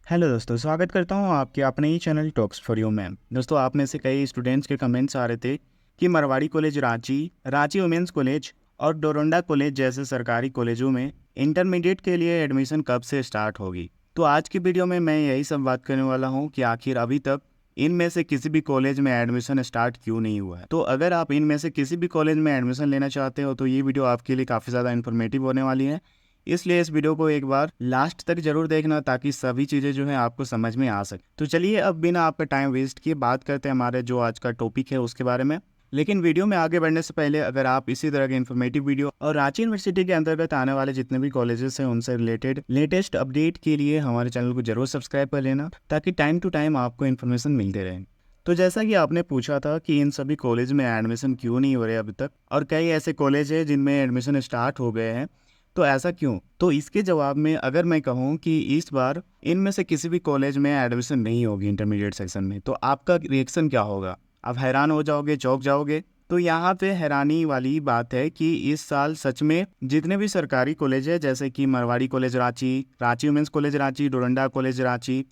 Hello दोस्तों, स्वागत करता हूं आपके अपने ही चैनल टॉक्स फॉर यू में। दोस्तों, आप में से कई स्टूडेंट्स के कमेंट्स आ रहे थे कि Marwari college Ranchi, Ranchi women's college और डोरंडा कॉलेज जैसे सरकारी कॉलेजों में इंटरमीडिएट के लिए एडमिशन कब से स्टार्ट होगी। तो आज की वीडियो में मैं यही सब बात करने वाला हूं कि आखिर अभी तक इनमें से किसी भी कॉलेज में एडमिशन स्टार्ट क्यों नहीं हुआ है। तो अगर आप इनमें से किसी भी कॉलेज में एडमिशन लेना चाहते हो तो ये वीडियो आपके लिए काफ़ी ज़्यादा इन्फॉर्मेटिव होने वाली है। इसलिए इस वीडियो को एक बार लास्ट तक जरूर देखना ताकि सभी चीज़ें जो है आपको समझ में आ सके। तो चलिए अब बिना आपका टाइम वेस्ट किए बात करते हैं हमारे जो आज का टॉपिक है उसके बारे में। लेकिन वीडियो में आगे बढ़ने से पहले अगर आप इसी तरह के इन्फॉर्मेटिव वीडियो और रांची यूनिवर्सिटी के अंतर्गत आने वाले जितने भी कॉलेजेस हैं उनसे रिलेटेड लेटेस्ट अपडेट के लिए हमारे चैनल को जरूर सब्सक्राइब कर लेना ताकि टाइम टू टाइम आपको इन्फॉर्मेशन मिलते रहे। तो जैसा कि आपने पूछा था कि इन सभी कॉलेज में एडमिशन क्यों नहीं हो रहे अभी तक, और कई ऐसे कॉलेज हैं जिनमें एडमिशन स्टार्ट हो गए हैं, तो ऐसा क्यों? तो इसके जवाब में अगर मैं कहूँ कि इस बार इनमें से किसी भी कॉलेज में एडमिशन नहीं होगी इंटरमीडिएट सेक्शन में, तो आपका रिएक्शन क्या होगा? आप हैरान हो जाओगे, चौंक जाओगे। तो यहाँ पे हैरानी वाली बात है कि इस साल सच में जितने भी सरकारी कॉलेज है जैसे कि Marwari college Ranchi, Ranchi women's college Ranchi, Doranda college Ranchi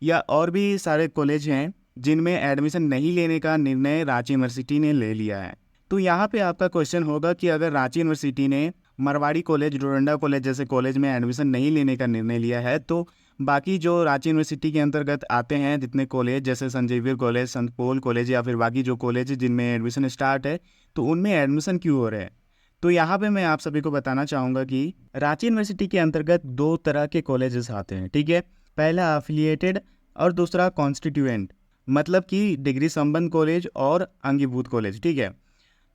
या और भी सारे कॉलेज हैं जिनमें एडमिशन नहीं लेने का निर्णय रांची यूनिवर्सिटी ने ले लिया है। तो यहाँ पे आपका क्वेश्चन होगा कि अगर रांची यूनिवर्सिटी ने मरवाड़ी कॉलेज, डोरंडा कॉलेज जैसे कॉलेज में एडमिशन नहीं लेने का निर्णय लिया है, तो बाकी जो रांची यूनिवर्सिटी के अंतर्गत आते हैं जितने कॉलेज जैसे संजीवियर कॉलेज, संत पॉल कॉलेज या फिर बाकी जो कॉलेज जिनमें एडमिशन स्टार्ट है, तो उनमें एडमिशन क्यों हो रहे हैं? तो यहाँ पे मैं आप सभी को बताना चाहूँगा कि रांची यूनिवर्सिटी के अंतर्गत दो तरह के कॉलेजेस आते हैं, ठीक है। पहला एफिलिएटेड और दूसरा कॉन्स्टिट्यूएंट, मतलब कि डिग्री संबंध कॉलेज और अंगीभूत कॉलेज, ठीक है।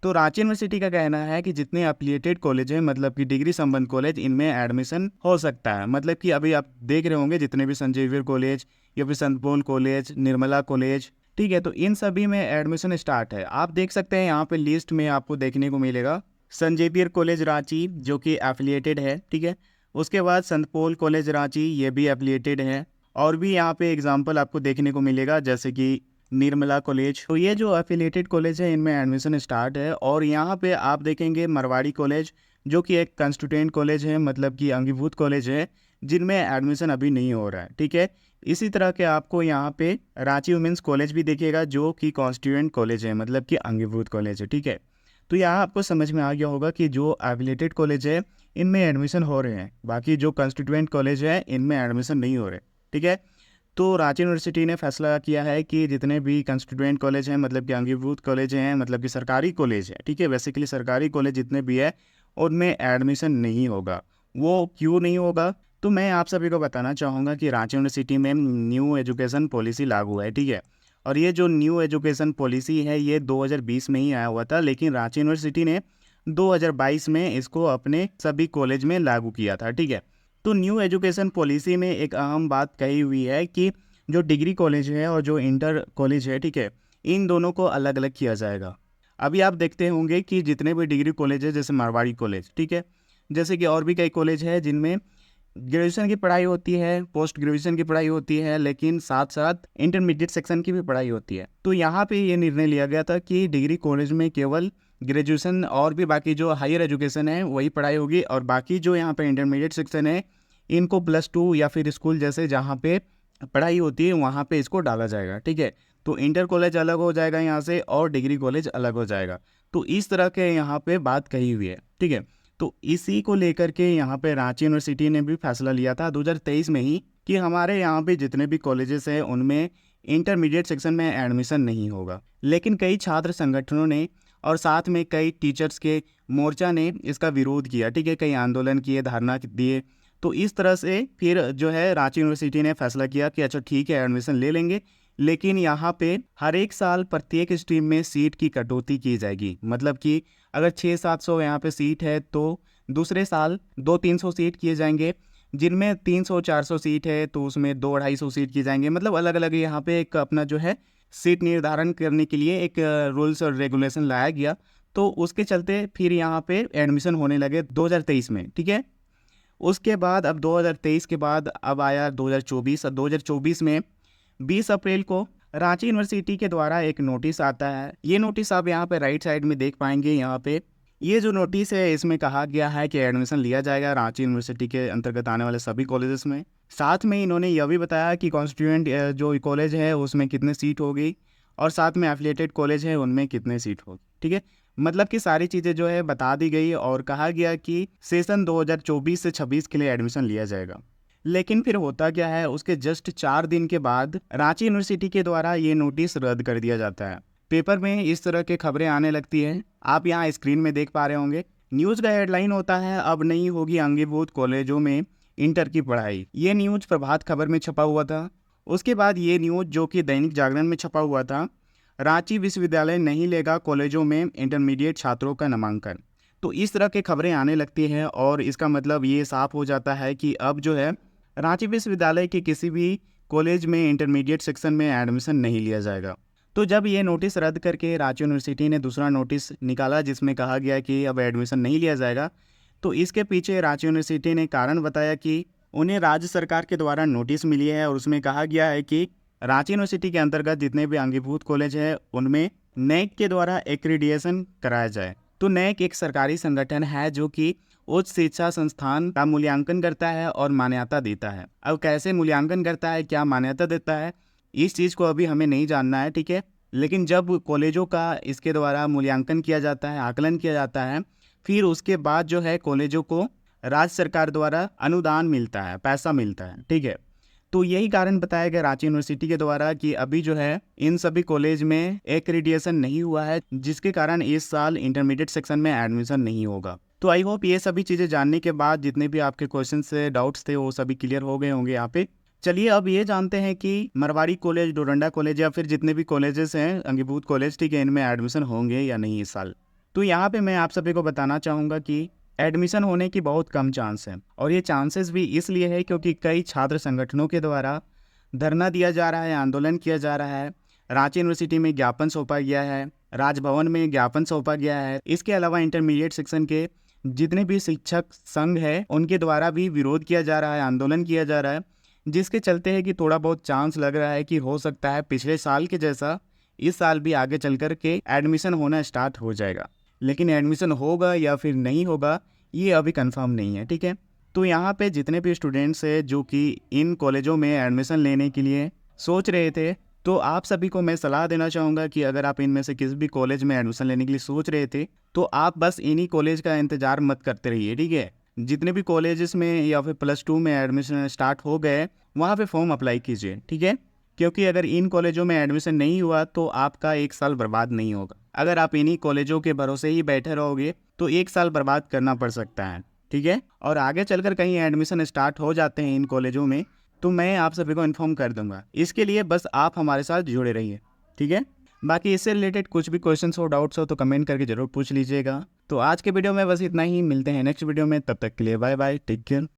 तो रांची यूनिवर्सिटी का कहना है कि जितने एफिलिएटेड कॉलेज हैं, मतलब कि डिग्री संबंध कॉलेज, इनमें एडमिशन हो सकता है। मतलब कि अभी आप देख रहे होंगे जितने भी संजीवियर कॉलेज या फिर संत पॉल कॉलेज, निर्मला कॉलेज, ठीक है, तो इन सभी में एडमिशन स्टार्ट है। आप देख सकते हैं यहाँ पे लिस्ट में आपको देखने को मिलेगा संजीवियर कॉलेज रांची जो कि एफिलिएटेड है, ठीक है। उसके बाद संत पॉल कॉलेज रांची, ये भी एफिलिएटेड है। और भी यहाँ पे एग्जाम्पल आपको देखने को मिलेगा जैसे कि निर्मला कॉलेज। तो ये जो एफिलिएटेड कॉलेज है इनमें एडमिशन स्टार्ट है। और यहाँ पे आप देखेंगे मरवाड़ी कॉलेज जो कि एक कंस्टिट्यूएंट कॉलेज है, मतलब कि अंगीभूत कॉलेज है, जिनमें एडमिशन अभी नहीं हो रहा है, ठीक है। इसी तरह के आपको यहाँ पे रांची वुमेंस कॉलेज भी दिखेगा जो कि कॉन्स्टिट्यूएंट कॉलेज है, मतलब कि अंगीभूत कॉलेज है, ठीक है। तो यहाँ आपको समझ में आ गया होगा कि जो एफिलिएटेड कॉलेज है इनमें एडमिशन हो रहे हैं, बाकी जो कंस्टिट्यूएंट कॉलेज है इनमें एडमिशन नहीं हो रहे, ठीक है। तो रांची यूनिवर्सिटी ने फैसला किया है कि जितने भी कंस्टिट्यूएंट कॉलेज हैं, मतलब कि अंगीभूत कॉलेज हैं, मतलब कि सरकारी कॉलेज है, ठीक है, बेसिकली सरकारी कॉलेज जितने भी है उनमें एडमिशन नहीं होगा। वो क्यों नहीं होगा? तो मैं आप सभी को बताना चाहूँगा कि रांची यूनिवर्सिटी में न्यू एजुकेशन पॉलिसी लागू है, ठीक है। और ये जो न्यू एजुकेशन पॉलिसी है ये 2020 में ही आया हुआ था, लेकिन रांची यूनिवर्सिटी ने 2022 में इसको अपने सभी कॉलेज में लागू किया था, ठीक है। तो न्यू एजुकेशन पॉलिसी में एक अहम बात कही हुई है कि जो डिग्री कॉलेज है और जो इंटर कॉलेज है, ठीक है, इन दोनों को अलग अलग किया जाएगा। अभी आप देखते होंगे कि जितने भी डिग्री कॉलेज है जैसे मारवाड़ी कॉलेज, ठीक है, जैसे कि और भी कई कॉलेज है जिनमें ग्रेजुएशन की पढ़ाई होती है, पोस्ट ग्रेजुएशन की पढ़ाई होती है, लेकिन साथ साथ इंटरमीडिएट सेक्शन की भी पढ़ाई होती है। तो यहाँ पे ये निर्णय लिया गया था कि डिग्री कॉलेज में केवल ग्रेजुएशन और भी बाकी जो हायर एजुकेशन है वही पढ़ाई होगी, और बाकी जो यहाँ पे इंटरमीडिएट सेक्शन है इनको +2 या फिर स्कूल जैसे जहाँ पे पढ़ाई होती है वहाँ पे इसको डाला जाएगा, ठीक है। तो इंटर कॉलेज अलग हो जाएगा यहाँ से और डिग्री कॉलेज अलग हो जाएगा। तो इस तरह के यहाँ पे बात कही हुई है, ठीक है। तो इसी को लेकर के यहाँ पे रांची यूनिवर्सिटी ने भी फैसला लिया था 2023 में ही कि हमारे यहाँ पे जितने भी कॉलेजेस हैं उनमें इंटरमीडिएट सेक्शन में एडमिशन नहीं होगा। लेकिन कई छात्र संगठनों ने और साथ में कई टीचर्स के मोर्चा ने इसका विरोध किया, ठीक है, कई आंदोलन किए, धरना दिए। तो इस तरह से फिर जो है रांची यूनिवर्सिटी ने फैसला किया कि अच्छा ठीक है एडमिशन ले लेंगे, लेकिन यहाँ पे हर एक साल प्रत्येक स्ट्रीम में सीट की कटौती की जाएगी। मतलब कि अगर 600-700 यहाँ पे सीट है तो दूसरे साल 200-300 सीट किए जाएंगे, जिनमें 300-400 सीट है तो उसमें 200-250 सीट किए जाएंगे। मतलब अलग अलग यहाँ पे एक अपना जो है सीट निर्धारण करने के लिए एक रूल्स और रेगुलेशन लाया गया। तो उसके चलते फिर यहाँ पे एडमिशन होने लगे 2023 में, ठीक है। उसके बाद अब 2023 के बाद अब आया 2024। 2024 में 20 अप्रैल को रांची यूनिवर्सिटी के द्वारा एक नोटिस आता है। ये नोटिस आप यहाँ पे राइट साइड में देख पाएंगे। यहाँ पे ये जो नोटिस है इसमें कहा गया है कि एडमिशन लिया जाएगा रांची यूनिवर्सिटी के अंतर्गत आने वाले सभी कॉलेजेस में। साथ में इन्होंने यह भी बताया कि कॉन्स्टिट्यूएंट जो कॉलेज है उसमें कितने सीट होगी और साथ में एफिलिएटेड कॉलेज है उनमें कितने सीट होगी। ठीक है, मतलब कि सारी चीज़ें जो है बता दी गई और कहा गया कि सेशन 2024 से 26 के लिए एडमिशन लिया जाएगा। लेकिन फिर होता क्या है, उसके जस्ट 4 दिन के बाद रांची यूनिवर्सिटी के द्वारा ये नोटिस रद्द कर दिया जाता है। पेपर में इस तरह की खबरें आने लगती हैं, आप यहाँ स्क्रीन में देख पा रहे होंगे। न्यूज़ का हेडलाइन होता है, अब नहीं होगी अंगीभूत कॉलेजों में इंटर की पढ़ाई। ये न्यूज़ प्रभात खबर में छपा हुआ था। उसके बाद ये न्यूज़ जो कि दैनिक जागरण में छपा हुआ था, रांची विश्वविद्यालय नहीं लेगा कॉलेजों में इंटरमीडिएट छात्रों का नामांकन। तो इस तरह की खबरें आने लगती हैं और इसका मतलब ये साफ हो जाता है कि अब जो है रांची विश्वविद्यालय के किसी भी कॉलेज में इंटरमीडिएट सेक्शन में एडमिशन नहीं लिया जाएगा। तो जब ये नोटिस रद्द करके रांची यूनिवर्सिटी ने दूसरा नोटिस निकाला जिसमें कहा गया कि अब एडमिशन नहीं लिया जाएगा, तो इसके पीछे रांची यूनिवर्सिटी ने कारण बताया कि उन्हें राज्य सरकार के द्वारा नोटिस मिली है और उसमें कहा गया है कि रांची यूनिवर्सिटी के अंतर्गत जितने भी अंगीभूत कॉलेज है उनमें नैक के द्वारा एक्रीडिएशन कराया जाए। तो नैक एक सरकारी संगठन है जो कि उच्च शिक्षा संस्थान का मूल्यांकन करता है और मान्यता देता है। अब कैसे मूल्यांकन करता है, क्या मान्यता देता है, इस चीज़ को अभी हमें नहीं जानना है, ठीक है। लेकिन जब कॉलेजों का इसके द्वारा मूल्यांकन किया जाता है, आकलन किया जाता है, फिर उसके बाद जो है कॉलेजों को राज्य सरकार द्वारा अनुदान मिलता है, पैसा मिलता है, ठीक है। तो यही कारण बताया गया रांची यूनिवर्सिटी के द्वारा कि अभी जो है इन सभी कॉलेज में एक्रीडिएशन नहीं हुआ है, जिसके कारण इस साल इंटरमीडिएट सेक्शन में एडमिशन नहीं होगा। तो आई होप ये सभी चीज़ें जानने के बाद जितने भी आपके क्वेश्चन से डाउट्स थे वो सभी क्लियर हो गए होंगे यहाँ पे। चलिए अब ये जानते हैं कि मरवाड़ी कॉलेज, डोरंडा कॉलेज या फिर जितने भी कॉलेजेस हैं अंगीभूत कॉलेज, ठीक है, इनमें एडमिशन होंगे या नहीं इस साल। तो यहाँ पे मैं आप सभी को बताना चाहूँगा कि एडमिशन होने की बहुत कम चांस है और ये चांसेस भी इसलिए है क्योंकि कई छात्र संगठनों के द्वारा धरना दिया जा रहा है, आंदोलन किया जा रहा है, रांची यूनिवर्सिटी में ज्ञापन सौंपा गया है, राजभवन में ज्ञापन सौंपा गया है। इसके अलावा इंटरमीडिएट सेक्शन के जितने भी शिक्षक संघ है उनके द्वारा भी विरोध किया जा रहा है, आंदोलन किया जा रहा है, जिसके चलते है कि थोड़ा बहुत चांस लग रहा है कि हो सकता है पिछले साल के जैसा इस साल भी आगे चल कर के एडमिशन होना स्टार्ट हो जाएगा। लेकिन एडमिशन होगा या फिर नहीं होगा ये अभी कंफर्म नहीं है, ठीक है। तो यहाँ पे जितने भी स्टूडेंट्स हैं जो कि इन कॉलेजों में एडमिशन लेने के लिए सोच रहे थे, तो आप सभी को मैं सलाह देना चाहूँगा कि अगर आप इनमें से किसी भी कॉलेज में एडमिशन लेने के लिए सोच रहे थे तो आप बस इन्हीं कॉलेज का इंतज़ार मत करते रहिए, ठीक है। जितने भी कॉलेजेस में या फिर +2 में एडमिशन स्टार्ट हो गए वहाँ पे फॉर्म अप्लाई कीजिए, ठीक है। क्योंकि अगर इन कॉलेजों में एडमिशन नहीं हुआ तो आपका 1 साल बर्बाद नहीं होगा। अगर आप इन्हीं कॉलेजों के भरोसे ही बैठे रहोगे तो 1 साल बर्बाद करना पड़ सकता है, ठीक है। और आगे चलकर कहीं एडमिशन स्टार्ट हो जाते हैं इन कॉलेजों में तो मैं आप सभी को इन्फॉर्म कर दूंगा। इसके लिए बस आप हमारे साथ जुड़े रहिए, ठीक है। बाकी इससे रिलेटेड कुछ भी क्वेश्चंस हो, डाउट्स हो तो कमेंट करके जरूर पूछ लीजिएगा। तो आज के वीडियो में बस इतना ही, मिलते हैं नेक्स्ट वीडियो में, तब तक के लिए बाय बाय, टेक केयर।